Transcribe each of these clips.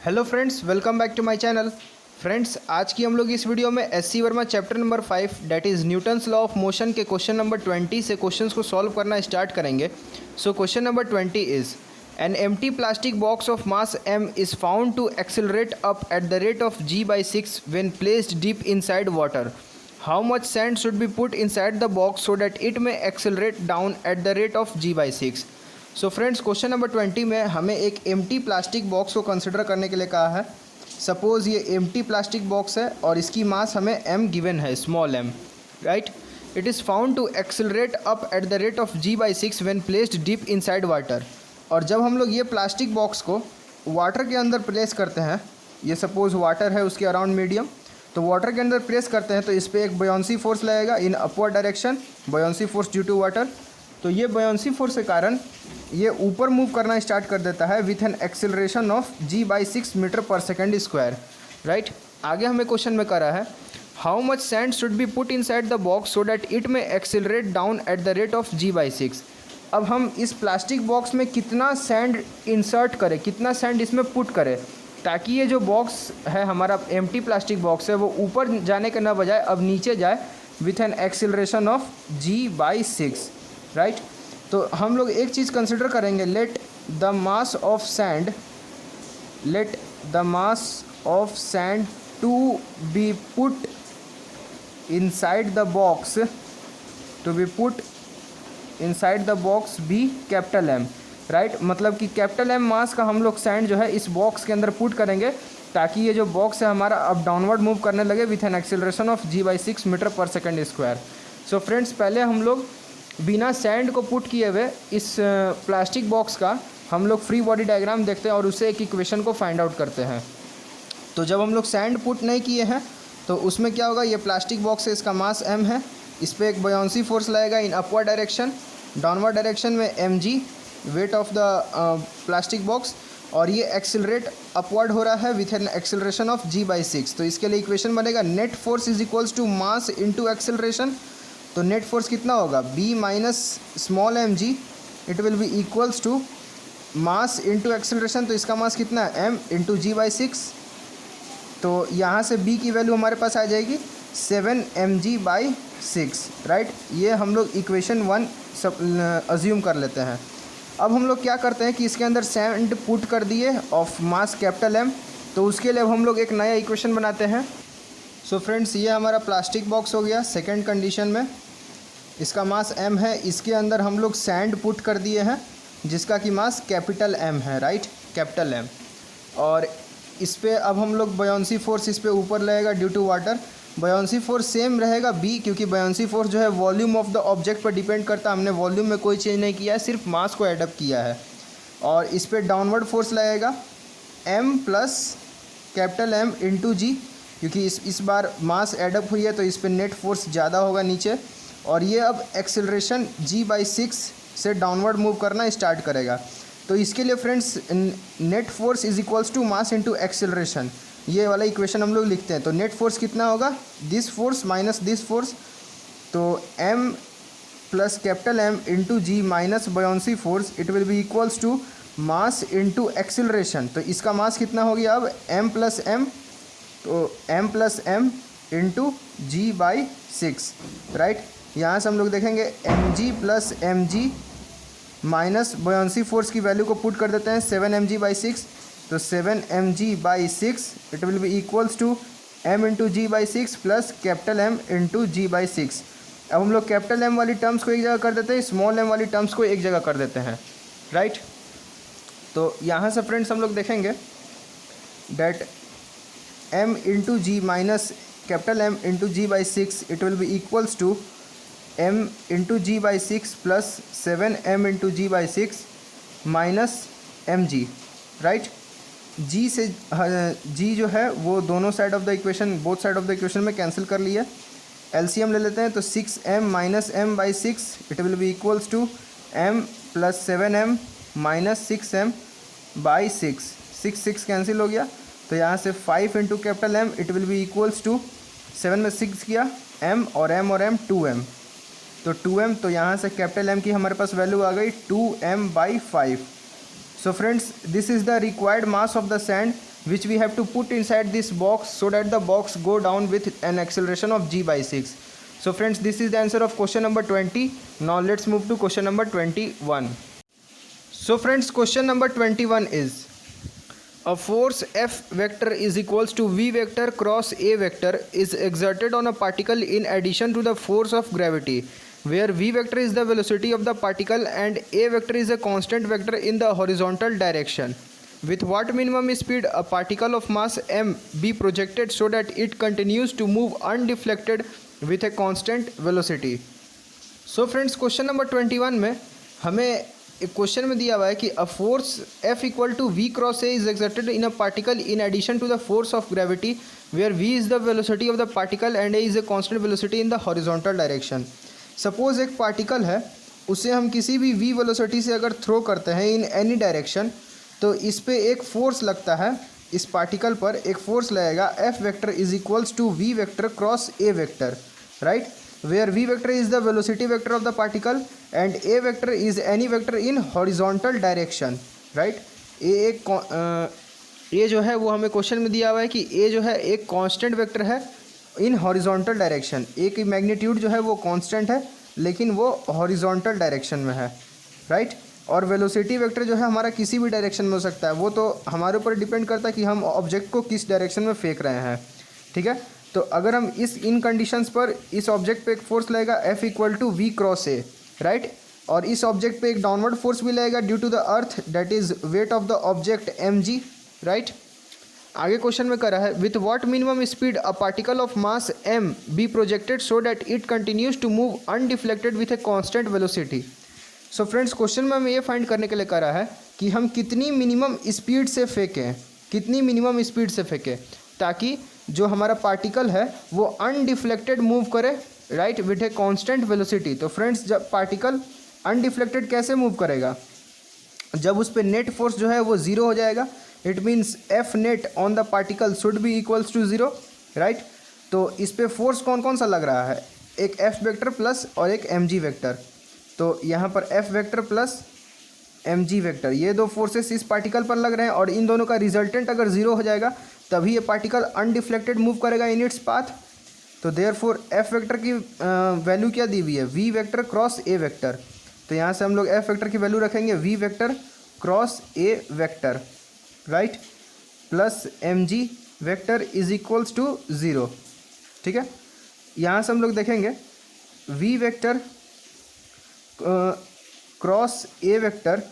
Hello friends, welcome back to my channel. Friends, आज की हम लोग इस वीडियो में SC Verma chapter number 5 that is Newton's law of motion के क्वेश्चन नंबर 20 से क्वेश्चंस को सॉल्व करना स्टार्ट करेंगे। So question number 20 is an empty plastic box of mass m is found to accelerate up at the rate of g/6 when placed deep inside water. How much sand should be put inside the box so that it may accelerate down at the rate of g/6। So friends, question number 20 में हमें एक empty plastic box को consider करने के लिए कहा है। Suppose ये एम्प्टी प्लास्टिक बॉक्स है और इसकी मास हमें m गिवन है, small m, right. It is found to accelerate up at the rate of g/6 when placed deep inside water. और जब हम लोग ये प्लास्टिक बॉक्स को वाटर के अंदर प्लेस करते हैं, ये सपोज़ वाटर है उसके अराउंड मीडियम, तो वाटर के अंदर प्लेस करते हैं तो इस पर एक बॉयंसी फोर्स लगेगा in upward direction, buoyancy force due to water. तो ये बॉयंसी फोर्स के कारण ये ऊपर मूव करना स्टार्ट कर देता है with an acceleration of g/6 metre पर सेकेंड स्क्वायर, राइट। आगे हमें क्वेश्चन में करा है how much sand should be put inside the box so that it may accelerate down at the rate of g/6। अब हम इस प्लास्टिक बॉक्स में कितना सैंड इंसर्ट करें, कितना सैंड इसमें पुट करें ताकि ये जो बॉक्स है हमारा एम्प्टी प्लास्टिक बॉक्स है वो ऊपर जाने के ना बजाय अब नीचे जाए with an acceleration of g/6, right. तो हम लोग एक चीज़ कंसिडर करेंगे, let the mass of sand to be put inside the box be capital M, right. मतलब कि कैपिटल M मास का हम लोग सैंड जो है इस बॉक्स के अंदर पुट करेंगे ताकि ये जो बॉक्स है हमारा अब डाउनवर्ड मूव करने लगे with an acceleration of g/6 metre पर सेकेंड स्क्वायर। सो फ्रेंड्स, पहले हम लोग बिना सैंड को पुट किए हुए इस प्लास्टिक बॉक्स का हम लोग फ्री बॉडी डायग्राम देखते हैं और उससे एक इक्वेशन को फाइंड आउट करते हैं। तो जब हम लोग सैंड पुट नहीं किए हैं तो उसमें क्या होगा, ये प्लास्टिक बॉक्स है, इसका मास m है, इस पर एक बॉयंसी फोर्स लगेगा in upward direction, downward direction में mg wait of the plastic box, और ये एक्सेलरेट अपवर्ड हो रहा है with an acceleration of g/6। तो इसके लिए इक्वेशन बनेगा net force is equals to mass into acceleration. तो नेट फोर्स कितना होगा, b minus small mg, it will be equals to mass into acceleration. तो इसका मास कितना है, m इंटू g/6। तो यहाँ से b की वैल्यू हमारे पास आ जाएगी 7 mg/6, राइट। ये हम लोग इक्वेशन 1 अज्यूम कर लेते हैं। अब हम लोग क्या करते हैं कि इसके अंदर सैंड पुट कर दिए ऑफ मास कैपिटल M, तो उसके लिए अब हम लोग एक नया इक्वेशन बनाते हैं। सो फ्रेंड्स, ये हमारा प्लास्टिक बॉक्स हो गया सेकेंड कंडीशन में, इसका मास m है, इसके अंदर हम लोग सैंड पुट कर दिए हैं जिसका कि मास कैपिटल M है, राइट, कैपिटल M। और इस पर अब हम लोग बॉयंसी फोर्स इस पर ऊपर लगेगा due to water. Buoyancy force same रहेगा b, क्योंकि बॉयंसी फोर्स जो है वॉल्यूम ऑफ द ऑब्जेक्ट पर डिपेंड करता है, हमने वॉल्यूम में कोई चेंज नहीं किया है, सिर्फ मास को एडअप किया है। और इस पर डाउनवर्ड फोर्स लगेगा m plus capital M into g, क्योंकि इस बार मास एडअप हुई है तो इस पर नेट फोर्स ज़्यादा होगा नीचे, और ये अब एक्सेलरेशन g/6 से डाउनवर्ड मूव करना स्टार्ट करेगा। तो इसके लिए friends net force is equals to mass into acceleration, ये वाला इक्वेशन हम लोग लिखते हैं। तो नेट फोर्स कितना होगा, this force minus this force, तो m plus capital M into G minus buoyancy force, it will be equals to mass into acceleration. तो इसका मास कितना हो गया अब m प्लस m, तो m plus m into g/6, right. यहाँ से हम लोग देखेंगे mg plus mg minus buoyancy force की वैल्यू को पुट कर देते हैं 7 mg/6, तो 7 mg/6 it will be equals to m into g/6 plus capital M into g/6। अब हम लोग कैपिटल M वाली टर्म्स को एक जगह कर देते हैं, स्मॉल m वाली टर्म्स को एक जगह कर देते हैं, राइट। तो यहाँ से फ्रेंड्स हम लोग देखेंगे that m into G minus capital M into g/6 it will be equals to m into g/6 plus 7 m into g/6 minus mg, right. g से g जो है वो दोनों side of the equation, both side of the equation में cancel कर लिया, LCM ले लेते हैं। तो 6m minus m/6 it will be equals to m plus 7m minus 6m/6, 6 cancel हो गया। तो यहाँ से 5 into capital M it will be equals to 7 में 6 किया m और m 2m, तो 2m, तो यहाँ से कैपिटल M की हमारे पास वैल्यू आ गई 2m/5। So friends, this is the required mass of the sand which we have to put inside this box so that the box go down with an acceleration of g/6. So friends, this is the answer of question number 20. Now let's move to question number 21. So friends, question number 21 is, a force F vector is equals to V vector cross A vector is exerted on a particle in addition to the force of gravity, where V vector is the velocity of the particle and A vector is a constant vector in the horizontal direction. With what minimum speed a particle of mass m be projected so that it continues to move undeflected with a constant velocity? So friends, question number 21 में हमें एक question में दिया हुआ है कि a force F equal to V cross A is exerted in a particle in addition to the force of gravity, where V is the velocity of the particle and A is a constant velocity in the horizontal direction. Suppose एक पार्टिकल है, उसे हम किसी भी V velocity से अगर throw करते हैं इन एनी डायरेक्शन, तो इस पे एक फोर्स लगता है, इस पार्टिकल पर एक फोर्स लगेगा F vector is equals to V vector cross A vector, right, where V vector is the velocity vector of the particle and A vector is any vector in horizontal direction, right. A जो है वो हमें question में दिया हुआ है कि A जो है एक कांस्टेंट वेक्टर है इन हॉरिजॉन्टल डायरेक्शन. A की मैग्नीट्यूड जो है वो कांस्टेंट है लेकिन वो हॉरिजॉन्टल डायरेक्शन में है, राइट. और वेलोसिटी वेक्टर जो है हमारा किसी भी डायरेक्शन में हो सकता है, वो तो हमारे ऊपर डिपेंड करता है कि हम ऑब्जेक्ट को किस डायरेक्शन में फेंक रहे हैं, ठीक है. तो अगर हम इन कंडीशंस पर इस ऑब्जेक्ट पे एक फोर्स लगेगा F equal to V cross A, right, और इस ऑब्जेक्ट पे एक डाउनवर्ड फोर्स भी लगेगा due to the earth, that is weight of the object mg, right. आगे क्वेश्चन में करा है, with what minimum speed a particle of mass m be projected so that it continues to move undeflected with a constant velocity. So friends, question में हमें ये find करने के लिए करा है कि हम कितनी मिनिमम स्पीड से फेंकें, कितनी मिनिमम स्पीड से फेंकें ताकि जो हमारा पार्टिकल है वो अनडिफ्लेक्टेड मूव करे, right, with a constant velocity. तो फ्रेंड्स, जब पार्टिकल अनडिफ्लेक्टेड कैसे मूव करेगा, जब उस पर नेट फोर्स जो है वो ज़ीरो हो जाएगा. It means F net on the particle should be equals to zero, right. तो इस पर फोर्स कौन कौन सा लग रहा है, एक F वेक्टर प्लस और एक mg वेक्टर. तो यहाँ पर F vector plus mg vector, ये दो फोर्सेस इस पार्टिकल पर लग रहे हैं और इन दोनों का रिजल्टेंट अगर ज़ीरो हो जाएगा तभी ये पार्टिकल अनडिफ्लेक्टेड मूव करेगा इन इट्स पाथ. तो देयरफॉर F वेक्टर की वैल्यू क्या दी हुई है, V vector cross A vector. तो यहाँ से हम लोग F वेक्टर की वैल्यू रखेंगे V vector cross A vector, right, plus mg vector is equals to zero, ठीक है. यहाँ से हम लोग देखेंगे V vector cross A vector,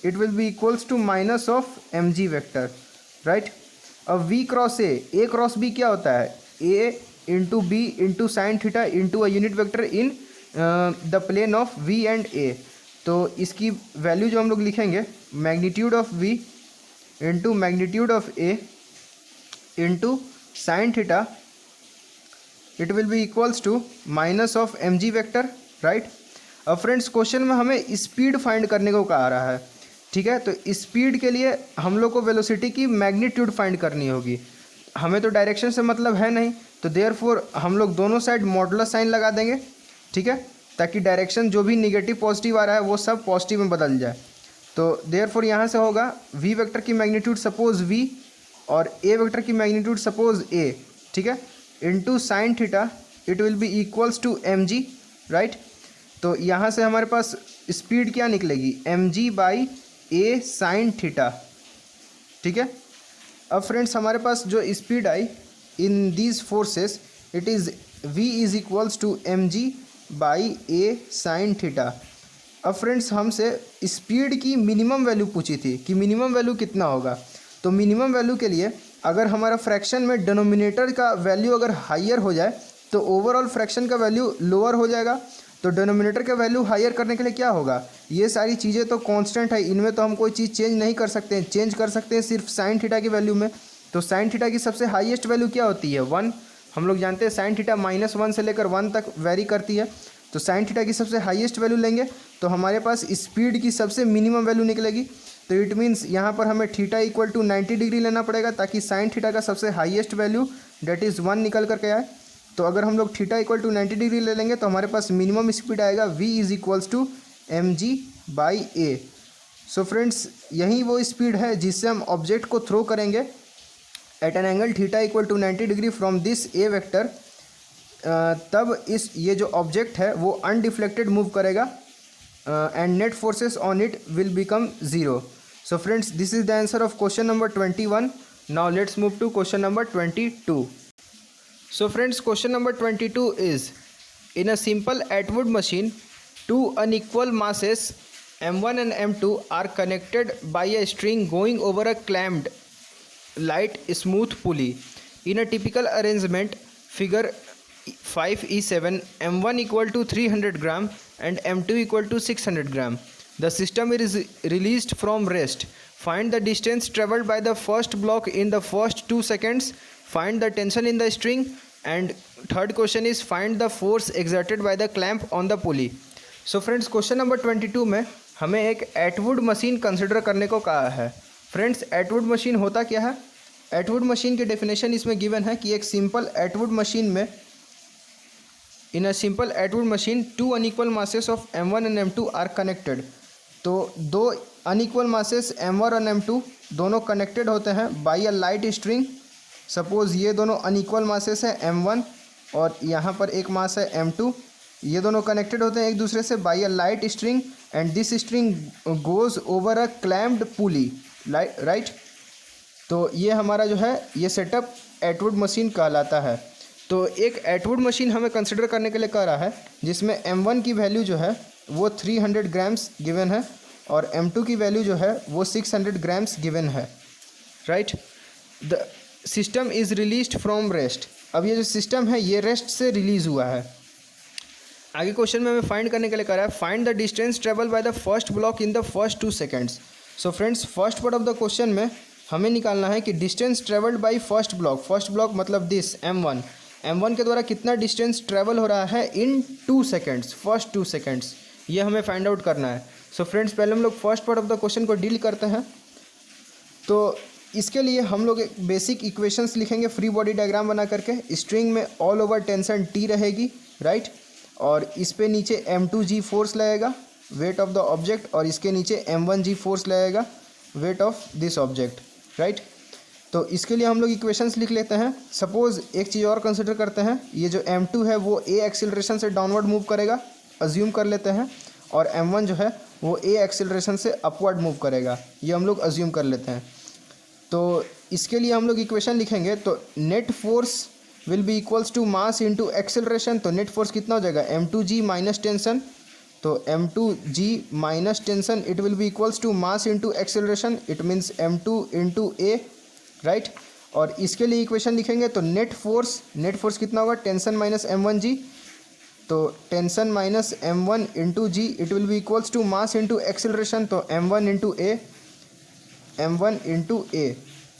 it will be equals to minus of mg vector, right. अब V cross A cross B क्या होता है, A into B into sine theta into a unit vector in the plane of V and A. तो इसकी वैल्यू जो हम लोग लिखेंगे, magnitude of V into magnitude of A into sine theta, it will be equals to minus of mg vector, right. अब friends, question में हमें स्पीड फाइंड करने को कहा रहा है, ठीक है. तो स्पीड के लिए हम लोग को वेलोसिटी की मैग्नीट्यूड फाइंड करनी होगी. हमें तो डायरेक्शन से मतलब है नहीं, तो देयरफॉर हम लोग दोनों साइड मॉडुलस साइन लगा देंगे, ठीक है, ताकि डायरेक्शन जो भी निगेटिव पॉजिटिव आ रहा है वो सब पॉजिटिव में बदल जाए. तो देयरफॉर यहाँ से होगा V वेक्टर की मैग्नीट्यूड सपोज V और A वेक्टर की मैग्नीट्यूड सपोज A, ठीक है, into sine theta, it will be equals to mg, right. तो यहाँ से हमारे पास स्पीड क्या निकलेगी, mg by A sine theta, ठीक है. अब फ्रेंड्स, हमारे पास जो स्पीड आई in these forces, it is V is equals to mg by A sine theta. अब फ्रेंड्स, हमसे स्पीड की मिनिमम वैल्यू पूछी थी कि मिनिमम वैल्यू कितना होगा. तो मिनिमम वैल्यू के लिए अगर हमारा फ्रैक्शन में डिनोमिनेटर का वैल्यू अगर हायर हो जाए तो ओवरऑल फ्रैक्शन का वैल्यू लोअर हो जाएगा. तो डिनोमिनेटर का वैल्यू हायर करने के लिए क्या होगा, ये सारी चीज़ें तो कांस्टेंट है, इनमें तो हम कोई चीज़ चेंज नहीं कर सकते हैं. चेंज कर सकते हैं सिर्फ साइन थीटा की वैल्यू में. तो साइन थीटा की सबसे हाईएस्ट वैल्यू क्या होती है, 1. हम लोग जानते हैं साइन थीटा -1 से लेकर 1 तक वेरी करती है. तो साइन थीटा की सबसे हाईएस्ट वैल्यू लेंगे तो हमारे पास स्पीड की सबसे मिनिमम वैल्यू निकलेगी. तो इट मीन्स यहाँ पर हमें थीटा इक्वल टू 90 डिग्री लेना पड़ेगा ताकि साइन थीटा का सबसे हाईएस्ट वैल्यू डेट इज़ 1 निकल करके आए. तो अगर हम लोग थीटा इक्वल टू 90 डिग्री ले लेंगे तो हमारे पास मिनिमम स्पीड आएगा V is equals to mg by A. So friends, यही वो स्पीड है जिससे हम ऑब्जेक्ट को थ्रो करेंगे at an angle theta equal to 90 degree from this A vector, तब इस ये जो ऑब्जेक्ट है वो अनडिफ्लेक्टेड मूव करेगा and net forces on it will become zero. So friends, this is the answer of question number 21. Now let's move to question number 22. So friends, question number 22 is, in a simple Atwood machine, two unequal masses M1 and M2 are connected by a string going over a clamped light smooth pulley. In a typical arrangement, figure 5E7, M1 equal to 300 gram and M2 equal to 600 gram. The system is released from rest. Find the distance traveled by the first block in the first 2 seconds. Find the tension in the string, and third question is find the force exerted by the clamp on the pulley. So friends, question number 22 में हमें एक Atwood machine consider करने को कहा है. Friends, Atwood machine होता क्या है? एटवुड मशीन की डेफिनेशन इसमें गिवन है कि एक सिंपल एटवुड मशीन में, in a simple Atwood machine, two unequal masses of M1 and M2 are connected. तो दो अनइक्वल मासेस M1 और M2 दोनों कनेक्टेड होते हैं by a light string. Suppose ये दोनों अनइक्वल मासेस है M1 और यहाँ पर एक मास है M2. ये दोनों कनेक्टेड होते हैं एक दूसरे से by a light string and this string goes over a clamped pulley, right. तो ये हमारा जो है ये सेटअप एटवुड मशीन कहलाता है. तो एक एटवुड मशीन हमें कंसिडर करने के लिए कह रहा है जिसमें M1 की वैल्यू जो है वो 300 ग्राम्स गिवन है और M2 की वैल्यू जो है वो 600 ग्राम्स गिवन है, right. The system is released from rest. अब ये जो सिस्टम है ये रेस्ट से रिलीज़ हुआ है. आगे क्वेश्चन में हमें फाइंड करने के लिए कह रहा है find the distance travel by the first block in the first 2 seconds. So friends, first part of the question में हमें निकालना है कि distance travelled by first block मतलब दिस M1 के द्वारा कितना डिस्टेंस ट्रेवल हो रहा है इन 2 सेकेंड्स, फर्स्ट 2 सेकेंड्स, ये हमें फाइंड आउट करना है. सो फ्रेंड्स, पहले हम लोग first part of the question को डील करते हैं. तो इसके लिए हम लोग एक बेसिक इक्वेशंस लिखेंगे फ्री बॉडी डायग्राम बना करके. स्ट्रिंग में ऑल ओवर टेंशन T रहेगी, राइट. और इस पे नीचे M2G फोर्स लगेगा, वेट ऑफ द ऑब्जेक्ट, और इसके नीचे M1G फोर्स लगेगा, weight of this object, right. तो इसके लिए हम लोग इक्वेशंस लिख लेते हैं. सपोज़ एक चीज़ और कंसिडर करते हैं, ये जो M2 है वो A एक्सीलरेशन से डाउनवर्ड मूव करेगा, अज्यूम कर लेते हैं, और M1 जो है वो A एक्सीलरेशन से अपवर्ड मूव करेगा, ये हम लोग अज्यूम कर लेते हैं. तो इसके लिए हम लोग इक्वेशन लिखेंगे. तो net force will be equals to mass into acceleration. तो नेट फोर्स कितना हो जाएगा? M2G minus tension. तो M2G minus tension it will be equals to mass into acceleration, it means M2 into A, right. और इसके लिए equation लिखेंगे तो नेट फोर्स कितना होगा? Tension minus M1G. तो tension minus M1 into G it will be equals to mass into acceleration. तो M1 into A.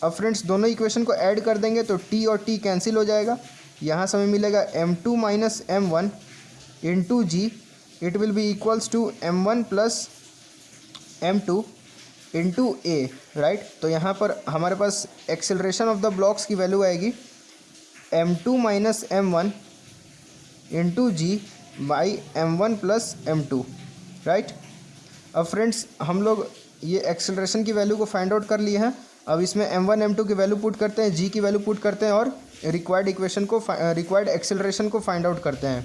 अब फ्रेंड्स, दोनों इक्वेशन को ऐड कर देंगे तो T और T कैंसिल हो जाएगा. यहाँ से हमें मिलेगा M2 minus M1 into G it will be equals to M1 plus M2 into A, right. तो यहाँ पर हमारे पास एक्सेलरेशन ऑफ द ब्लॉक्स की वैल्यू आएगी M2 minus M1 into G by M1 plus M2, right. अब friends, हम लोग ये एक्सेलरेशन की वैल्यू को फाइंड आउट कर लिए हैं. अब इसमें M1 M2 की वैल्यू पुट करते हैं, G की वैल्यू पुट करते हैं और रिक्वायर्ड एक्सेलरेशन को फाइंड आउट करते हैं.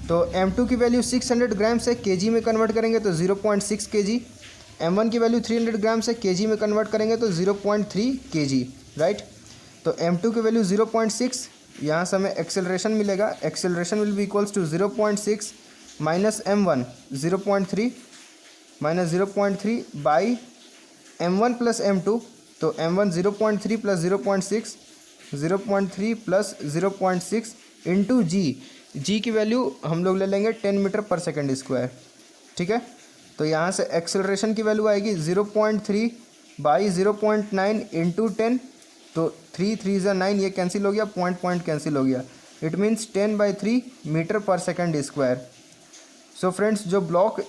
तो M2 की वैल्यू 600 ग्राम से kg में कन्वर्ट करेंगे तो 0.6 kg. M1 की वैल्यू 300 ग्राम से kg में कन्वर्ट करेंगे तो 0.3 kg, राइट. तो M2 की वैल्यू 0.6, यहाँ से हमें एक्सेलरेशन मिलेगा. Acceleration will be equals to 0.6 minus M1 0.3 minus 0.3 by M1 plus M2. तो M1 0.3 plus 0.6, 0.3 plus 0.6 into G की वैल्यू हम लोग ले लेंगे 10 मीटर पर सेकेंड स्क्वायर, ठीक है. तो यहाँ से एक्सेलरेशन की वैल्यू आएगी 0.3 बाई 0.9 इंटू 10. तो 3 3 ज़ा 9, ये कैंसिल हो गया, पॉइंट कैंसिल हो गया. इट मीन्स 10/3 मीटर पर सेकेंड स्क्वायर. सो फ्रेंड्स, जो block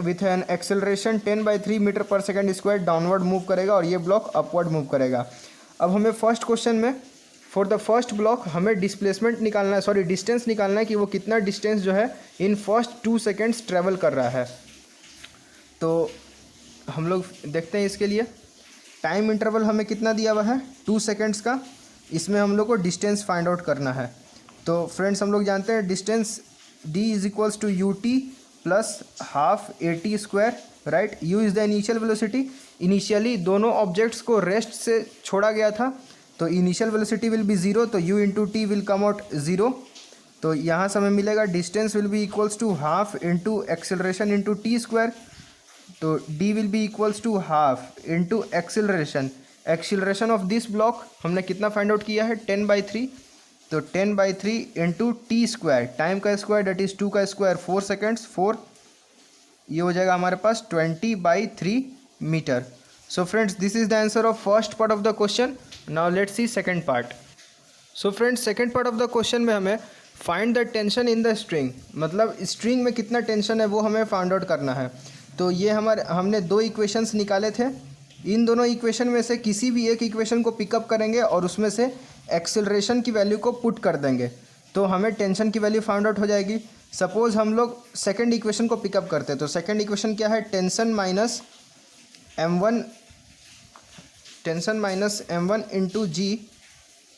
with an acceleration 10/3 metre पर सेकेंड स्क्वायर डाउनवर्ड मूव करेगा और ये ब्लॉक अपवर्ड मूव करेगा. अब हमें फर्स्ट क्वेश्चन में फॉर द फर्स्ट ब्लॉक हमें डिस्प्लेसमेंट निकालना है, डिस्टेंस निकालना है कि वो कितना डिस्टेंस जो है इन फर्स्ट 2 सेकेंड्स ट्रेवल कर रहा है. तो हम लोग देखते हैं इसके लिए. टाइम इंटरवल हमें कितना दिया हुआ है 2 सेकेंड्स का। इसमें हम लोग को डिस्टेंस फाइंड आउट करना है। तो फ्रेंड्स हम लोग जानते हैं distance d is equals to U T plus half A T square, right. u is the initial velocity. Initially दोनों ऑब्जेक्ट्स को रेस्ट से छोड़ा गया था, तो इनिशियल वेलोसिटी विल बी 0, तो u into T will come out 0। तो यहाँ से हमें मिलेगा distance will be equals to half into acceleration into T square. तो d will be equals to half into acceleration. Acceleration of this block हमने कितना find out किया है 10/3, तो 10/3 इंटू टी स्क्वायर, टाइम का स्क्वायर डेट इज़ 2 का square 4 seconds 4, ये हो जाएगा हमारे पास 20/3 metre. So friends this is the answer of first part of the question. Now let's see second part. So friends second part of the question में हमें find the tension in the string, मतलब string में कितना tension है वो हमें find out करना है। तो ये हमने 2 इक्वेशंस निकाले थे। इन दोनों इक्वेशन में से किसी भी एक इक्वेशन को पिकअप करेंगे और उसमें से एक्सेलरेशन की वैल्यू को पुट कर देंगे, तो हमें टेंशन की वैल्यू फाइंड आउट हो जाएगी। सपोज हम लोग सेकंड इक्वेशन को पिकअप करते हैं, तो सेकंड इक्वेशन क्या है, tension minus m1 into G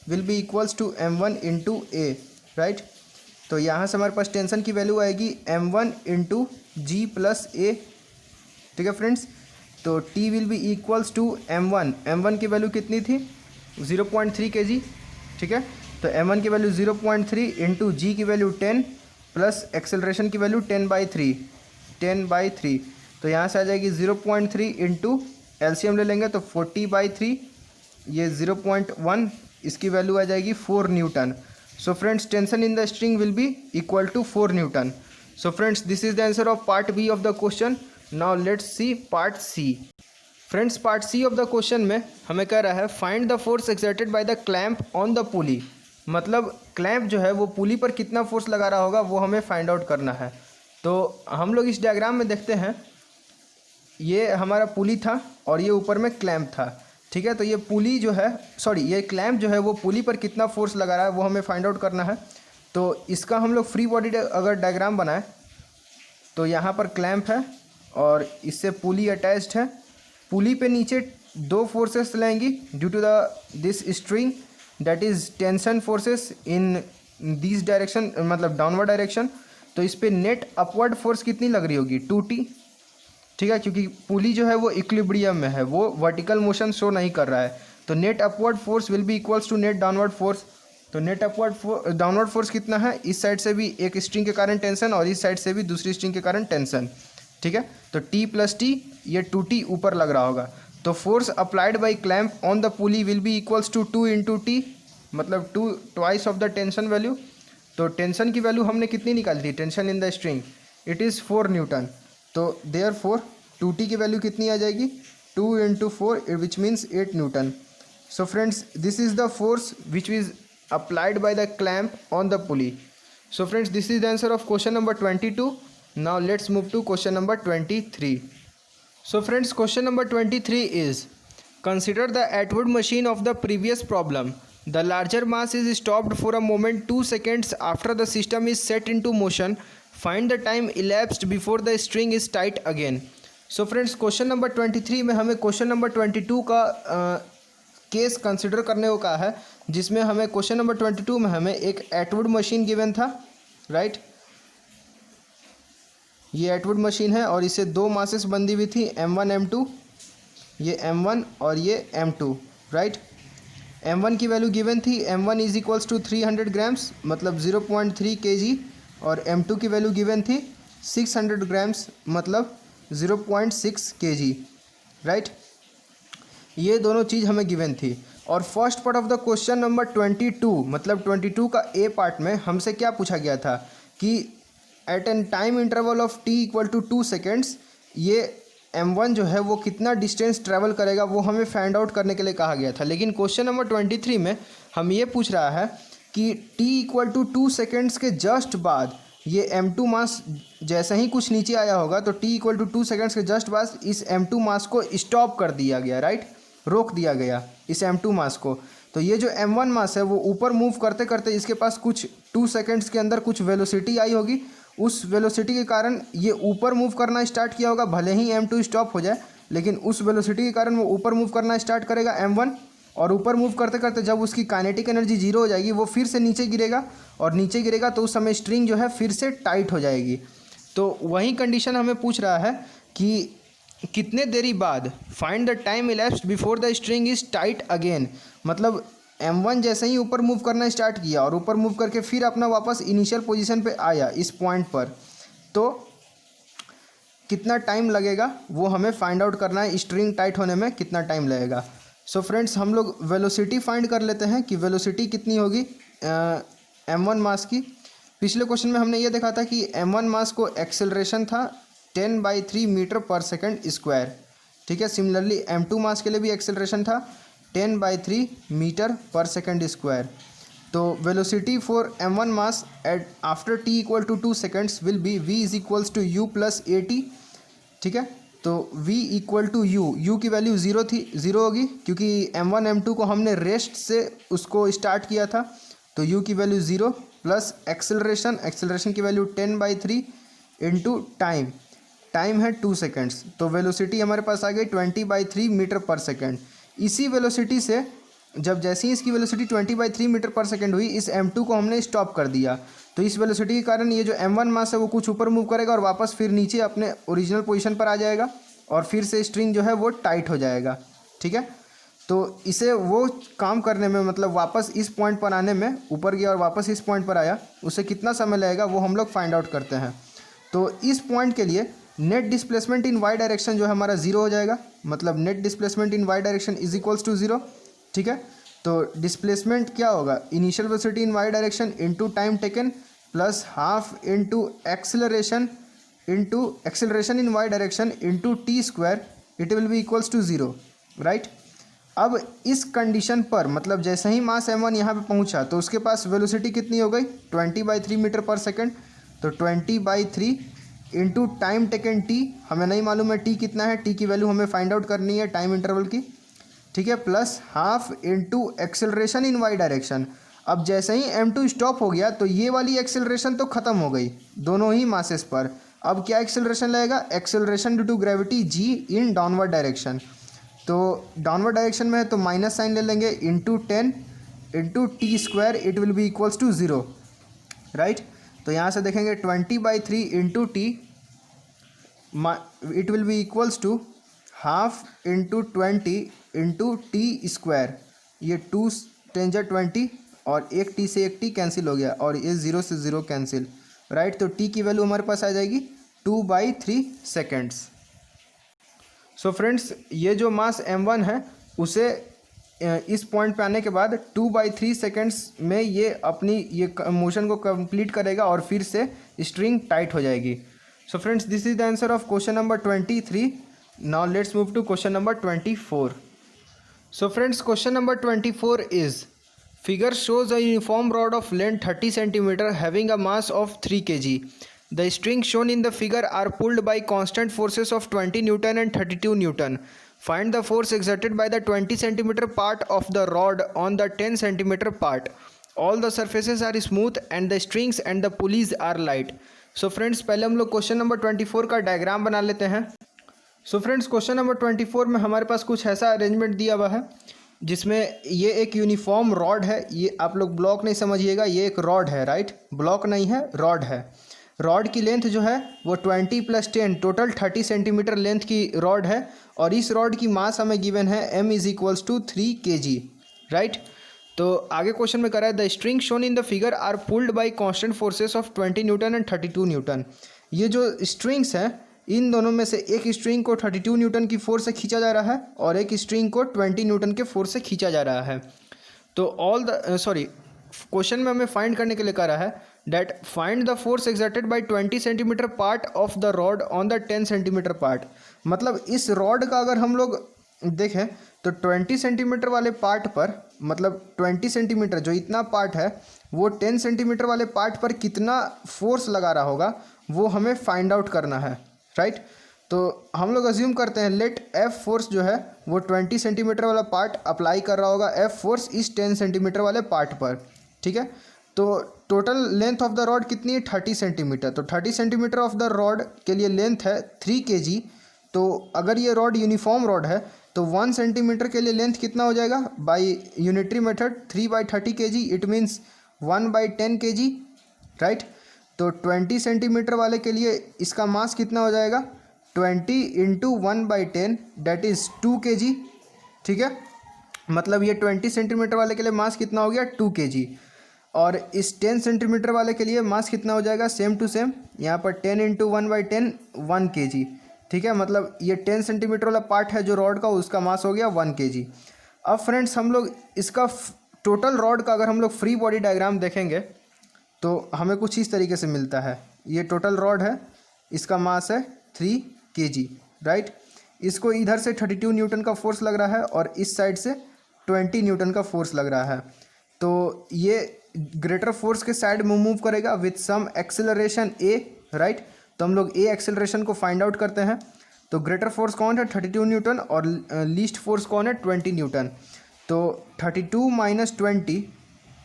will be equals to m1 into A, right. तो यहाँ से हमारे पास टेंशन की वैल्यू आएगी m1 इंटू जी प्लस ए, ठीक है फ्रेंड्स। तो T will be equals to m1 की वैल्यू कितनी थी 0.3 kg, ठीक है। तो m1 की वैल्यू 0.3 इंटू जी की वैल्यू 10 प्लस एक्सेलरेशन की वैल्यू 10/3। तो यहाँ से आ जाएगी 0.3 इंटू एलसीएम ले लेंगे तो 40/3, ये 0.1, इसकी वैल्यू आ जाएगी 4 newton. So friends tension in the string will be equal to 4 newton. So friends this is the answer of part B of the question. Now let's see part C. Friends part C of the question में हमें कह रहा है find the force exerted by the clamp on the pulley, मतलब clamp जो है वो पुली पर कितना फोर्स लगा रहा होगा वो हमें फाइंड आउट करना है। तो हम लोग इस डायग्राम में देखते हैं, ये हमारा पुली था और ये ऊपर में क्लैंप था, ठीक है। तो ये पुली जो है ये क्लैंप जो है वो पुली पर कितना फोर्स लगा रहा है वो हमें फाइंड आउट करना है। तो इसका हम लोग फ्री बॉडी अगर डायग्राम बनाएं तो यहाँ पर क्लैंप है और इससे पुली अटैच्ड है। पुली पे नीचे 2 फोर्सेस लेंगी due to this string, that is tension forces in this direction, मतलब डाउनवर्ड डायरेक्शन। तो इस पर नेट अपवर्ड फोर्स कितनी लग रही होगी 2T, ठीक है, क्योंकि पुली जो है वो इक्विलिब्रियम में है, वो वर्टिकल मोशन शो नहीं कर रहा है। तो net upward force will be equals to net downward force. तो नेट अपवर्ड डाउनवर्ड फोर्स कितना है, इस साइड से भी एक स्ट्रिंग के कारण टेंशन और इस साइड से भी दूसरी स्ट्रिंग के कारण टेंशन, ठीक है। तो T प्लस T, ये 2T ऊपर लग रहा होगा। तो force applied by clamp on the pulley will be equals to 2 into T, मतलब 2 twice of the tension value. तो टेंशन की वैल्यू हमने कितनी निकाली थी, tension in the string it is 4 newton. तो देयरफॉर 2T की वैल्यू कितनी आ जाएगी 2 into 4 which means 8 newton. So friends this is the force which is applied by the clamp on the pulley. So friends this is the answer of question number 22। Now let's move to question number 23. So friends, question number 23 is, consider the Atwood machine of the previous problem. The larger mass is stopped for a moment 2 seconds after the system is set into motion. Find the time elapsed before the string is tight again. So friends, question number 23 में हमें question number 22 का case consider करने को कहा है, जिसमें हमें question number 22 में हमें एक एटवुड मशीन गिवन था, राइट। ये एटवुड मशीन है और इसे 2 मासेस बंधी हुई थी M1 M2, ये M1 और ये M2, राइट। M1 की वैल्यू गिवन थी, M1 is equals to 300 grams, मतलब 0.3 kg, और M2 की वैल्यू गिवन थी 600 ग्राम्स, मतलब 0.6 kg, राइट। ये दोनों चीज़ हमें गिवन थी। और first part of the question number 22, मतलब 22 का ए पार्ट में हमसे क्या पूछा गया था कि at an time interval of t equal to 2 seconds ये M1 जो है वो कितना डिस्टेंस ट्रैवल करेगा वो हमें फाइंड आउट करने के लिए कहा गया था। लेकिन क्वेश्चन नंबर 23 में हम ये पूछ रहा है कि t इक्वल टू 2 सेकेंड्स के जस्ट बाद ये M2 मास जैसे ही कुछ नीचे आया होगा तो t इक्वल टू 2 सेकेंड्स के जस्ट बाद इस M2 मास को स्टॉप कर दिया गया, राइट, रोक दिया गया इस M2 मास को। तो ये जो M1 मास है वो ऊपर मूव करते करते इसके पास कुछ 2 सेकेंड्स के अंदर कुछ वेलोसिटी आई होगी, उस वेलोसिटी के कारण ये ऊपर मूव करना स्टार्ट किया होगा, भले ही M2 स्टॉप हो जाए लेकिन उस वेलोसिटी के कारण वो ऊपर मूव करना स्टार्ट करेगा m1, और ऊपर मूव करते करते जब उसकी काइनेटिक एनर्जी जीरो हो जाएगी वो फिर से नीचे गिरेगा, और नीचे गिरेगा तो उस समय स्ट्रिंग जो है फिर से टाइट हो जाएगी। तो वही कंडीशन हमें पूछ रहा है कि कितने देरी बाद find the time elapsed before the string is tight again. मतलब m1 जैसे ही ऊपर मूव करना स्टार्ट किया और ऊपर मूव करके फिर अपना वापस इनिशियल पोजीशन पे आया इस पॉइंट पर, तो कितना टाइम लगेगा वो हमें फाइंड आउट करना है, स्ट्रिंग टाइट होने में कितना टाइम लगेगा। सो फ्रेंड्स हम लोग वेलोसिटी फाइंड कर लेते हैं कि वेलोसिटी कितनी होगी m1 मास की। पिछले क्वेश्चन में हमने ये देखा था कि m1 मास को एक्सेलरेशन था 10/3 मीटर पर सेकंड स्क्वायर, ठीक है। सिमिलरली m2 मास के लिए भी एक्सेलरेशन था 10/3 मीटर पर सेकंड स्क्वायर। तो velocity for m1 mass at after t equal to 2 seconds will be v is equals to u plus at, ठीक है। तो v इक्वल टू u की वैल्यू ज़ीरो होगी क्योंकि m1 m2 को हमने rest से उसको स्टार्ट किया था, तो u की वैल्यू 0 प्लस एक्सेलरेशन की वैल्यू 10/3 इंटू टाइम है 2 सेकेंड्स। तो वेलोसिटी हमारे पास आ गई 20/3 मीटर पर सेकेंड। इसी वेलोसिटी से जब जैसे ही इसकी वेलोसिटी 20/3 मीटर पर सेकेंड हुई, इस m2 को हमने स्टॉप कर दिया, तो इस वेलोसिटी के कारण ये जो m1 मास है वो कुछ ऊपर मूव करेगा और वापस फिर नीचे अपने ओरिजिनल पोजीशन पर आ जाएगा और फिर से स्ट्रिंग जो है वो टाइट हो जाएगा, ठीक है। तो इसे वो काम करने में, मतलब वापस इस पॉइंट पर आने में, ऊपर गया और वापस इस पॉइंट पर आया, उसे कितना समय लगेगा वो हम लोग फाइंड आउट करते हैं। तो इस पॉइंट के लिए net displacement in Y direction जो है हमारा जीरो हो जाएगा, मतलब net displacement in Y direction is equals to zero, ठीक है। तो डिस्प्लेसमेंट क्या होगा, initial velocity in Y direction into time taken plus half into acceleration in Y direction into T square, it will be equals to zero, right. अब इस condition पर, मतलब जैसे ही मास m1 यहाँ पे पहुँचा तो उसके पास वेलोसिटी कितनी हो गई 20/3 मीटर पर सेकंड। तो 20/3 इंटू टाइम टेकन t, हमें नहीं मालूम है t कितना है, t की वैल्यू हमें फाइंड आउट करनी है टाइम इंटरवल की, ठीक है, plus half into acceleration in Y direction. अब जैसे ही m2 स्टॉप हो गया तो ये वाली एक्सेलरेशन तो ख़त्म हो गई दोनों ही मासेस पर। अब क्या एक्सेलरेशन लगेगा, acceleration due to gravity g in downward direction. तो डाउनवर्ड डायरेक्शन में है तो माइनस साइन ले लेंगे, into 10 into T square, it will be equals to zero, right. तो यहाँ से देखेंगे 20/3 into T, it will be equals to half into 20 into T square. ये 2 10 जा 20 और एक टी से एक टी कैंसिल हो गया और ये 0 से 0 कैंसिल, राइट। तो टी की वैल्यू हमारे पास आ जाएगी 2/3 सेकेंड्स। सो फ्रेंड्स ये जो मास m1 है उसे इस पॉइंट पे आने के बाद 2/3 सेकेंड्स में ये अपनी ये मोशन को कंप्लीट करेगा और फिर से स्ट्रिंग टाइट हो जाएगी। So friends this is the answer of question number 23। Now let's move to question number 24। So friends question number 24 is figure shows a uniform rod of length 30 centimetre having a mass of 3 kg. The strings shown in the figure are pulled by constant forces of 20 Newton and 32 Newton. Find the force exerted by the 20 centimeter part of the rod on the 10 centimeter part. All the surfaces are smooth and the strings and the pulleys are light. So friends पहले हम लोग question number 24 का diagram बना लेते हैं। सो friends question number 24 में हमारे पास कुछ ऐसा अरेंजमेंट दिया हुआ है जिसमें ये एक यूनिफॉर्म रॉड है, ये आप लोग ब्लॉक नहीं समझिएगा, ये एक रॉड है, राइट, ब्लॉक नहीं है, रॉड है। रॉड की लेंथ जो है वो 20 + 10 टोटल 30 सेंटीमीटर लेंथ की रॉड है और इस रॉड की मास हमें गिवन है m is equals to 3 kg, right. तो आगे क्वेश्चन में करा है the string shown in the figure are pulled by constant forces of 20 newton and 32 newton. ये जो स्ट्रिंग्स हैं इन दोनों में से एक स्ट्रिंग को 32 न्यूटन की फोर्स से खींचा जा रहा है और एक स्ट्रिंग को 20 न्यूटन के फोर्स से खींचा जा रहा है। तो क्वेश्चन में हमें फाइंड करने के लिए कह रहा है that find the force exerted by 20 centimetre part of the rod on the 10 centimetre part. मतलब इस रॉड का अगर हम लोग देखें तो 20 सेंटीमीटर वाले पार्ट पर, मतलब 20 सेंटीमीटर जो इतना पार्ट है वो 10 सेंटीमीटर वाले पार्ट पर कितना फोर्स लगा रहा होगा वो हमें फाइंड आउट करना है, राइट। तो हम लोग अज्यूम करते हैं लेट एफ फोर्स जो है वो 20 सेंटीमीटर वाला पार्ट अप्लाई कर रहा होगा एफ फोर्स इस 10 सेंटीमीटर वाले पार्ट पर, ठीक है। तो total length of the rod कितनी है 30 सेंटीमीटर। तो 30 सेंटीमीटर ऑफ द रॉड के लिए लेंथ है 3 kg, तो अगर ये रॉड यूनिफॉर्म रॉड है तो 1 सेंटीमीटर के लिए लेंथ कितना हो जाएगा, by unitary method 3/30 kg, it means 1/10 kg, right. तो 20 सेंटीमीटर वाले के लिए इसका मास कितना हो जाएगा, 20 इंटू 1/10 डेट इज़ 2 kg, ठीक है। मतलब ये 20 सेंटीमीटर वाले के लिए मास कितना हो गया, 2 kg। और इस 10 सेंटीमीटर वाले के लिए मास कितना हो जाएगा, सेम टू सेम, यहाँ पर 10 इंटू 1/10 1 kg, ठीक है। मतलब ये 10 सेंटीमीटर वाला पार्ट है जो रॉड का, उसका मास हो गया 1 kg। अब फ्रेंड्स हम लोग इसका टोटल रॉड का अगर हम लोग फ्री बॉडी डायग्राम देखेंगे तो हमें कुछ इस तरीके से मिलता है। ये टोटल रॉड है, इसका मास है 3 kg, राइट। इसको इधर से 32 न्यूटन का फोर्स लग रहा है और इस साइड से 20 न्यूटन का फोर्स लग रहा है। तो ये ग्रेटर फोर्स के साइड में मूव करेगा with some acceleration A, right. तो हम लोग ए एक्सेलरेशन को फाइंड आउट करते हैं। तो ग्रेटर फोर्स कौन है, 32 न्यूटन, और लीस्ट फोर्स कौन है, 20 न्यूटन। तो 32 minus 20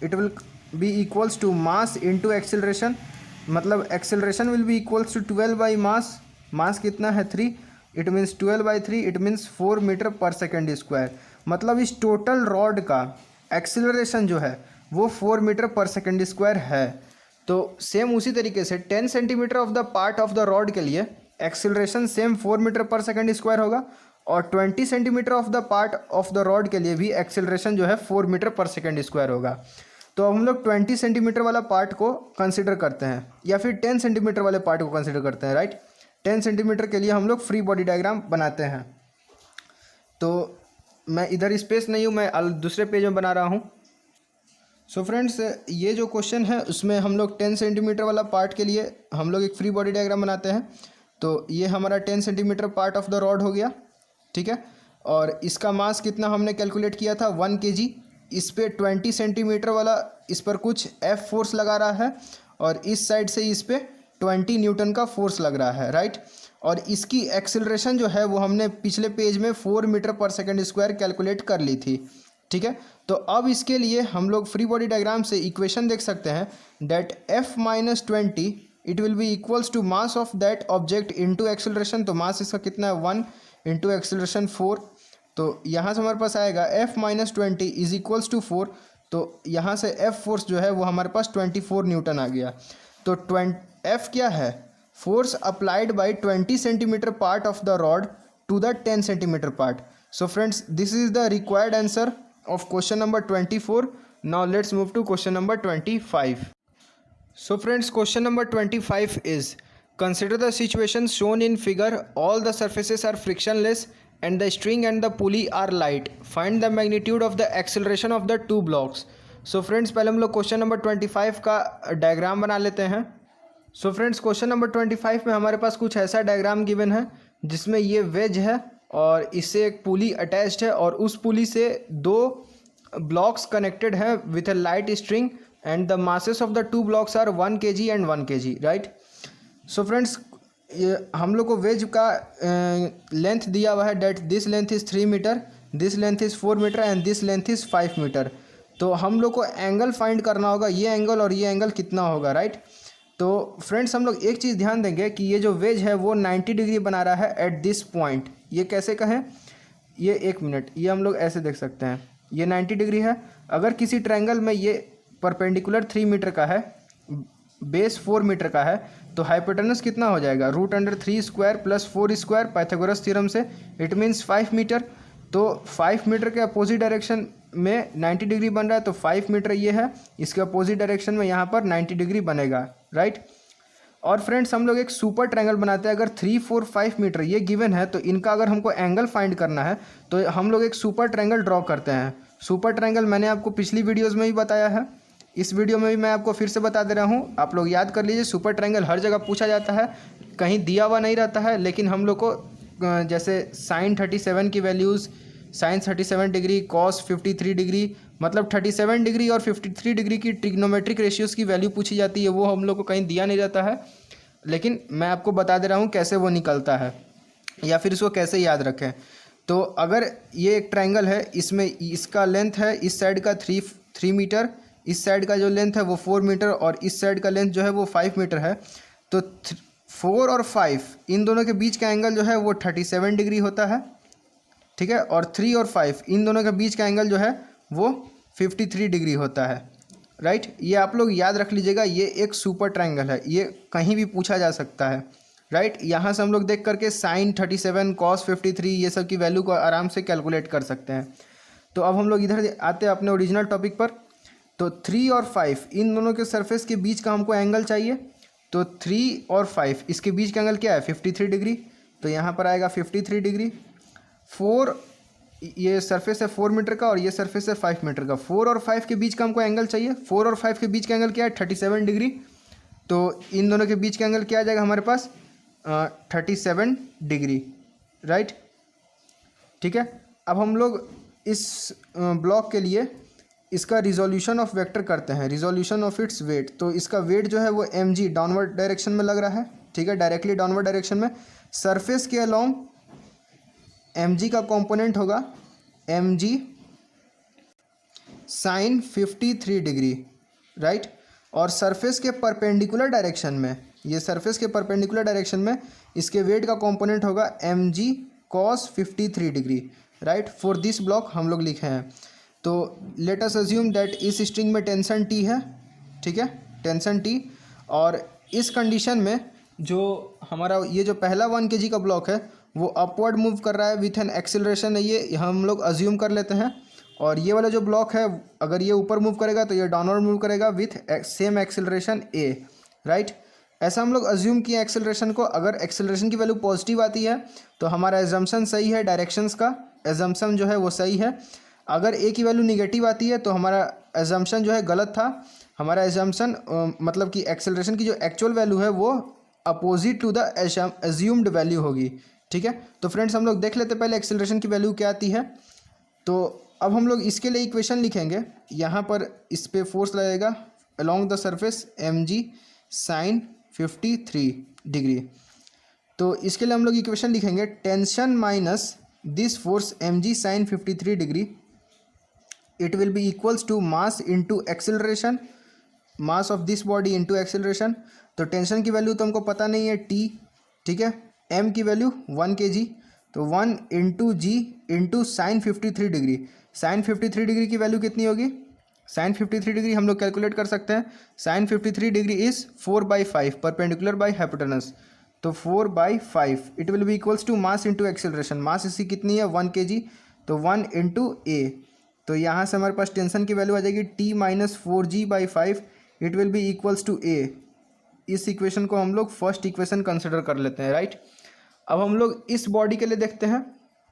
it will be equals to mass into acceleration, मतलब acceleration will be equals to 12 by mass, mass कितना है 3, it means 12/3, it means 4 meter पर सेकेंड स्क्वायर। मतलब इस टोटल रॉड का एक्सेलरेशन जो है वो 4 मीटर पर सेकेंड स्क्वायर है। तो सेम उसी तरीके से 10 centimetre of the part of the rod के लिए एक्सेलरेशन सेम 4 मीटर पर सेकेंड स्क्वायर होगा, और 20 centimetre of the part of the rod के लिए भी एक्सेलरेशन जो है 4 मीटर पर सेकेंड स्क्वायर होगा। तो हम लोग 20 सेंटीमीटर वाला पार्ट को कंसिडर करते हैं या फिर 10 सेंटीमीटर वाले पार्ट को कंसिडर करते हैं, राइट। 10 सेंटीमीटर के लिए हम लोग फ्री बॉडी डायग्राम बनाते हैं। तो मैं इधर स्पेस नहीं हूँ, मैं दूसरे पेज में बना रहा हूँ। सो फ्रेंड्स, ये जो क्वेश्चन है उसमें हम लोग 10 सेंटीमीटर वाला पार्ट के लिए हम लोग एक फ्री बॉडी डायग्राम बनाते हैं। तो ये हमारा 10 centimetre part of the rod हो गया, ठीक है। और इसका मास कितना हमने कैलकुलेट किया था, 1 kg। इस पे 20 सेंटीमीटर वाला इस पर कुछ एफ फोर्स लगा रहा है और इस साइड से इस पे 20 न्यूटन का फोर्स लग रहा है, राइट। और इसकी एक्सेलरेशन जो है वो हमने पिछले पेज में 4 मीटर पर सेकेंड स्क्वायर कैलकुलेट कर ली थी, ठीक है। तो अब इसके लिए हम लोग फ्री बॉडी डायग्राम से इक्वेशन देख सकते हैं, that F minus 20 it will be equals to mass of that object into acceleration. तो मास इसका कितना है, 1 इंटू एक्सेलरेशन 4। तो यहाँ से हमारे पास आएगा F minus 20 is equals to 4। तो यहाँ से F फोर्स जो है वो हमारे पास 24 न्यूटन आ गया। तो F क्या है, force applied by 20 centimetre part of the rod to the 10 centimetre part. So friends, this is the required answer of question number 24. Now let's move to question number 25. So friends, question number 25 is, consider the situation shown in figure. All the surfaces are frictionless and the string and the pulley are light. Find the magnitude of the acceleration of the two blocks. So friends, पहले हम लोग question number 25 का diagram बना लेते हैं। सो friends, question number 25 में हमारे पास कुछ ऐसा डायग्राम गिवन है जिसमें ये वेज है और इससे एक पुली अटैच्ड है और उस पुली से 2 ब्लॉक्स कनेक्टेड हैं with a light string and the masses of the 2 blocks are 1 kg and 1 kg, right. So friends, ये हम लोग को वेज का लेंथ दिया हुआ है, that this length is 3 metre, this length is 4 metre and this length is 5 metre. तो हम लोग को एंगल फाइंड करना होगा, ये एंगल और ये एंगल कितना होगा, राइट। तो फ्रेंड्स, हम लोग एक चीज़ ध्यान देंगे कि ये जो वेज है वो 90 डिग्री बना रहा है एट दिस पॉइंट। ये कैसे कहें, ये 1 मिनट, ये हम लोग ऐसे देख सकते हैं, ये 90 डिग्री है। अगर किसी ट्रायंगल में ये परपेंडिकुलर 3 मीटर का है, बेस 4 मीटर का है, तो हाइपोटेनस कितना हो जाएगा, √3 square plus 4 square Pythagoras theorem से, इट मीन्स 5 मीटर। तो 5 मीटर के अपोजिट डायरेक्शन में 90 डिग्री बन रहा है, तो 5 मीटर ये है, इसके अपोजिट डायरेक्शन में यहाँ पर 90 डिग्री बनेगा, राइट। और फ्रेंड्स, हम लोग एक सुपर ट्रायंगल बनाते हैं। अगर 3, 4, 5 मीटर ये गिवन है तो इनका अगर हमको एंगल फाइंड करना है तो हम लोग एक सुपर ट्रायंगल ड्रॉ करते हैं। सुपर ट्रायंगल मैंने आपको पिछली वीडियोज़ में भी बताया है, इस वीडियो में भी मैं आपको फिर से बता दे रहा हूँ, आप लोग याद कर लीजिए। सुपर ट्रायंगल हर जगह पूछा जाता है, कहीं दिया हुआ नहीं रहता है, लेकिन हम लोग को जैसे साइन 37 की values, sine 37 degree, cos 53 degree, मतलब 37 डिग्री और 53 डिग्री की ट्रिग्नोमेट्रिक रेशियोज़ की वैल्यू पूछी जाती है, वो हम लोग को कहीं दिया नहीं जाता है, लेकिन मैं आपको बता दे रहा हूँ कैसे वो निकलता है या फिर इसको कैसे याद रखें। तो अगर ये एक ट्रायंगल है, इसमें इसका लेंथ है इस साइड का 3 मीटर, इस साइड का जो लेंथ है वो 4 मीटर और इस साइड का लेंथ जो है वो 5 मीटर है। तो 4 और 5 इन दोनों के बीच का एंगल जो है वो 37 डिग्री होता है, ठीक है। और 3 और 5 इन दोनों के बीच का एंगल जो है वो 53 डिग्री होता है, राइट। ये आप लोग याद रख लीजिएगा, ये एक सुपर ट्रायंगल है, ये कहीं भी पूछा जा सकता है, राइट। यहाँ से हम लोग देख करके साइन 37 कॉस 53 ये सब की वैल्यू को आराम से कैलकुलेट कर सकते हैं। तो अब हम लोग इधर आते हैं अपने ओरिजिनल टॉपिक पर। तो 3 और 5 इन दोनों के सरफेस के बीच का हमको एंगल चाहिए। तो 3 और 5 इसके बीच का एंगल क्या है 53 डिग्री, तो यहाँ पर आएगा 53 डिग्री। 4 ये सरफेस है 4 मीटर का और ये सरफेस है 5 मीटर का। 4 और 5 के बीच का हमको एंगल चाहिए। 4 और 5 के बीच का एंगल क्या है 37 डिग्री। तो इन दोनों के बीच का एंगल क्या आ जाएगा हमारे पास 37 डिग्री, राइट, ठीक है। अब हम लोग इस ब्लॉक के लिए इसका रिजोल्यूशन ऑफ वेक्टर करते हैं, रिजोल्यूशन ऑफ इट्स वेट। तो इसका वेट जो है वो mg डाउनवर्ड डायरेक्शन में लग रहा है, ठीक है, डायरेक्टली डाउनवर्ड डायरेक्शन में। सरफेस के अलोंग mg का कंपोनेंट होगा mg साइन 53 डिग्री, राइट। और सरफेस के परपेंडिकुलर डायरेक्शन में, ये सरफेस के परपेंडिकुलर डायरेक्शन में इसके वेट का कंपोनेंट होगा mg cos 53 degree, right. For this block हम लोग लिखे हैं। तो लेट अस अज्यूम दैट इस स्ट्रिंग में टेंशन T है, ठीक है, टेंशन T। और इस कंडीशन में जो हमारा ये जो पहला 1 kg का ब्लॉक है वो अपवर्ड मूव कर रहा है विथ एन एक्सेलरेशन, ये हम लोग अज्यूम कर लेते हैं। और ये वाला जो ब्लॉक है अगर ये ऊपर मूव करेगा तो ये डाउनवर्ड मूव करेगा with same acceleration a, right. ऐसा हम लोग अज्यूम किए एक्सेलरेशन को। अगर एक्सेलरेशन की वैल्यू पॉजिटिव आती है तो हमारा एजम्पशन सही है, डायरेक्शंस का एजम्पशन जो है वो सही है। अगर a की वैल्यू निगेटिव आती है तो हमारा एजम्पशन जो है गलत था। हमारा एजम्पशन मतलब कि एक्सेलरेशन की जो एक्चुअल वैल्यू है वो opposite to the assumed value होगी, ठीक है। तो फ्रेंड्स हम लोग देख लेते पहले एक्सेलरेशन की वैल्यू क्या आती है। तो अब हम लोग इसके लिए इक्वेशन लिखेंगे। यहाँ पर इस पर फोर्स लगेगा along the surface mg sine 53 degree. तो इसके लिए हम लोग इक्वेशन लिखेंगे tension minus this force mg sine 53 degree, it will be equals to mass into acceleration, mass of this body into acceleration. तो टेंशन की वैल्यू तो हमको पता नहीं है t, ठीक है। m की वैल्यू 1 kg, तो 1 into g into sine 53 degree. Sine 53 degree की वैल्यू कितनी होगी, साइन 53 डिग्री हम लोग कैलकुलेट कर सकते हैं। Sine 53 degree is 4/5 perpendicular by hypotenuse, तो 4/5 it will be equals to mass into acceleration. Mass इसकी कितनी है 1 kg, तो 1 इंटू a। तो यहाँ से हमारे पास टेंशन की वैल्यू आ जाएगी t minus 4g/5 it will be equals to a। इस इक्वेशन को हम लोग फर्स्ट इक्वेशन कंसिडर कर लेते हैं, राइट। अब हम लोग इस बॉडी के लिए देखते हैं।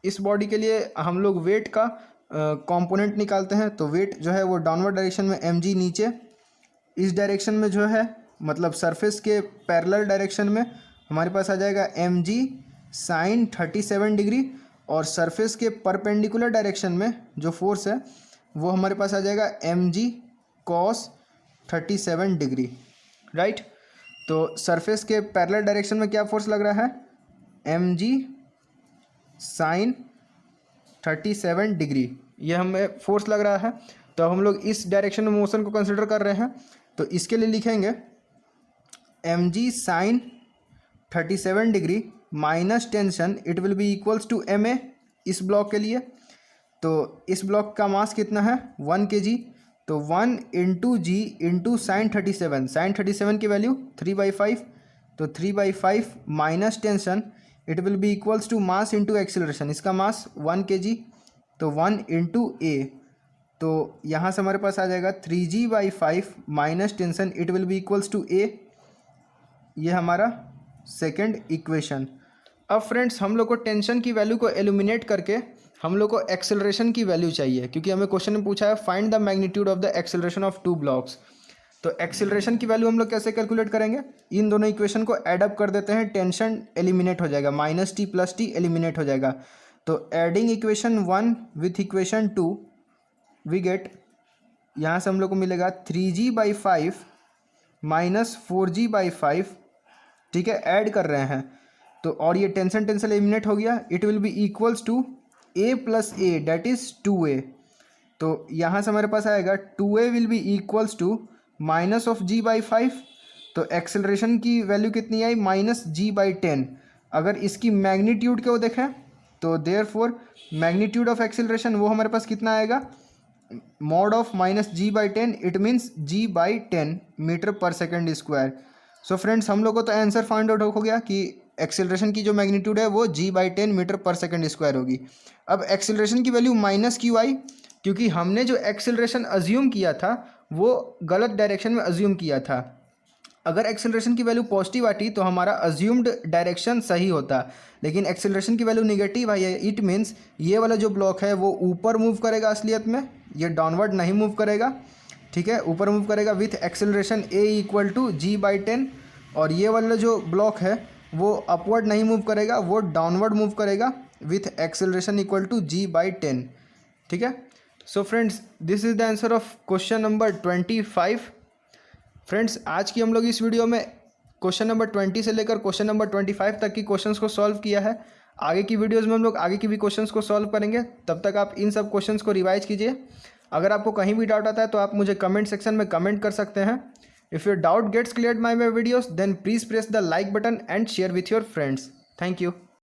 इस बॉडी के लिए हम लोग वेट का कंपोनेंट निकालते हैं। तो वेट जो है वो डाउनवर्ड डायरेक्शन में mg नीचे, इस डायरेक्शन में जो है मतलब सरफेस के पैरेलल डायरेक्शन में हमारे पास आ जाएगा mg साइन 37 डिग्री। और सरफेस के परपेंडिकुलर डायरेक्शन में जो फोर्स है वो हमारे पास आ जाएगा mg cos 37 डिग्री, राइट। तो सरफेस के पैरेलल डायरेक्शन में क्या फोर्स लग रहा है mg साइन 37 डिग्री, ये हमें फोर्स लग रहा है। तो हम लोग इस डायरेक्शन में मोशन को कंसिडर कर रहे हैं। तो इसके लिए लिखेंगे mg sine 37 degree minus tension it will be equals to ma इस ब्लॉक के लिए। तो इस ब्लॉक का मास कितना है 1 kg, तो 1 into g into sine 37, sine 37 की वैल्यू 3/5, तो 3/5 minus tension it will be equals to mass into acceleration. इसका मास 1 kg, तो 1 इंटू a। तो यहाँ से हमारे पास आ जाएगा 3g/5 minus tension it will be equals to a। ये हमारा सेकेंड इक्वेशन। अब फ्रेंड्स हम लोग को टेंशन की वैल्यू को एलिमिनेट करके हम लोग को एक्सेलरेशन की वैल्यू चाहिए, क्योंकि हमें क्वेश्चन में पूछा है find the magnitude of the acceleration of 2 blocks. तो एक्सेलरेशन की वैल्यू हम लोग कैसे कैलकुलेट करेंगे, इन दोनों इक्वेशन को ऐड अप कर देते हैं, टेंशन एलिमिनेट हो जाएगा, minus t plus t eliminate हो जाएगा। तो adding equation 1 with equation 2 we get, यहाँ से हम लोग को मिलेगा 3g/5 माइनस 4g/5, ठीक है, ऐड कर रहे हैं। तो और ये टेंशन एलिमिनेट हो गया, it will be equals to a plus a that is 2a। तो यहाँ से हमारे पास आएगा 2a will be equals to minus of g/5, तो एक्सेलरेशन की वैल्यू कितनी आई, -g/10। अगर इसकी मैग्नीट्यूड को देखें तो देयरफॉर मैग्नीट्यूड ऑफ एक्सेलरेशन वो हमारे पास कितना आएगा, mod of -g/10, it means g/10 metre पर सेकेंड स्क्वायर। सो फ्रेंड्स हम लोग को तो आंसर फाइंड आउट हो गया कि एक्सेलरेशन की जो मैग्नीट्यूड है वो g/10 मीटर पर सेकेंड स्क्वायर होगी। अब एक्सेलरेशन की वैल्यू माइनस क्यों आई, क्योंकि हमने जो एक्सेलरेशन अज्यूम किया था वो गलत डायरेक्शन में अज्यूम किया था। अगर एक्सेलरेशन की वैल्यू पॉजिटिव आती तो हमारा अज्यूम्ड डायरेक्शन सही होता, लेकिन एक्सेलरेशन की वैल्यू निगेटिव आई है। इट मीन्स ये वाला जो ब्लॉक है वो ऊपर मूव करेगा असलियत में, ये डाउनवर्ड नहीं मूव करेगा, ठीक है, ऊपर मूव करेगा विथ एक्सेलरेशन a = g/10। और ये वाला जो ब्लॉक है वो अपवर्ड नहीं मूव करेगा, वो डाउनवर्ड मूव करेगा विथ एक्सेलरेशन = g/10, ठीक है। सो friends this is the answer of question number 25। Friends आज की हम लोग इस वीडियो में क्वेश्चन नंबर 20 से लेकर क्वेश्चन नंबर 25 तक की क्वेश्चंस को सॉल्व किया है। आगे की वीडियोस में हम लोग आगे की भी क्वेश्चंस को सॉल्व करेंगे, तब तक आप इन सब क्वेश्चंस को रिवाइज कीजिए। अगर आपको कहीं भी डाउट आता है तो आप मुझे कमेंट सेक्शन में कमेंट कर सकते हैं। If your doubt gets cleared by my videos then please press the like button and share with your friends. Thank you.